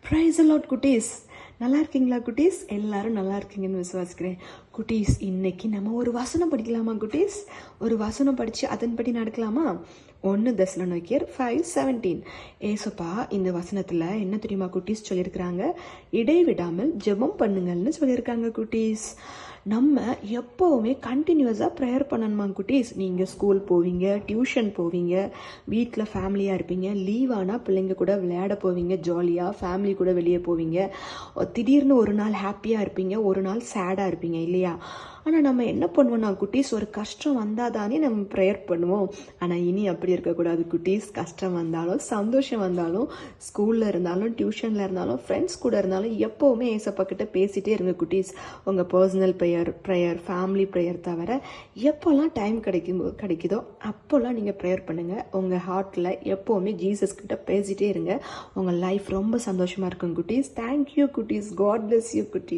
Price allot குட்டீஸ். நல்லா இருக்கீங்களா குட்டீஸ்? எல்லாரும் நல்லா இருக்கீங்கன்னு விசுவாசிக்கிறேன். குட்டீஸ், இன்னைக்கு நம்ம ஒரு வசனம் படிக்கலாமா குட்டீஸ்? ஒரு வசனம் படித்து அதன்படி நடக்கலாமா? 1 தெசலோனிக்கேயர் 5:17. ஏசப்பா இந்த வசனத்தில் என்ன தெரியுமா குட்டீஸ் சொல்லியிருக்கிறாங்க? இடைவிடாமல் ஜெபம் பண்ணுங்கள்னு சொல்லியிருக்காங்க குட்டீஸ். நம்ம எப்போவுமே கண்டினியூஸாக ப்ரேயர் பண்ணணுமா குட்டீஸ்? நீங்கள் ஸ்கூல் போவீங்க, டியூஷன் போவீங்க, வீட்டில் ஃபேமிலியாக இருப்பீங்க, லீவ் ஆனால் பிள்ளைங்க கூட விளையாட போவீங்க, ஜாலியாக ஃபேமிலி கூட வெளியே போவீங்க. திடீர்னு ஒரு நாள் ஹாப்பியாக இருப்பீங்க, ஒரு நாள் சேடாக இருப்பீங்க இல்லையா? ஆனால் நம்ம என்ன பண்ணுவோம்னா குட்டீஸ், ஒரு கஷ்டம் வந்தால் தானே நம்ம ப்ரேயர் பண்ணுவோம். ஆனால் இனி அப்படி இருக்கக்கூடாது குட்டீஸ். கஷ்டம் வந்தாலும் சந்தோஷம் வந்தாலும், ஸ்கூலில் இருந்தாலும் டியூஷனில் இருந்தாலும் ஃப்ரெண்ட்ஸ் கூட இருந்தாலும் எப்போவுமே ஏசப்பா கிட்ட பேசிகிட்டே இருங்க குட்டீஸ். உங்கள் பர்சனல் ப்ரேயர் ஃபேமிலி ப்ரேயர் தவிர எப்போல்லாம் டைம் கிடைக்குதோ அப்போல்லாம் நீங்கள் ப்ரேயர் பண்ணுங்கள். உங்கள் ஹார்ட்டில் எப்போவுமே ஜீசஸ் கிட்ட பேசிகிட்டே இருங்க. உங்கள் லைஃப் ரொம்ப சந்தோஷமாக இருக்கும் குட்டீஸ். தேங்க்யூ குட்டீஸ். காட் பிளஸ் யூ குட்டீஸ்.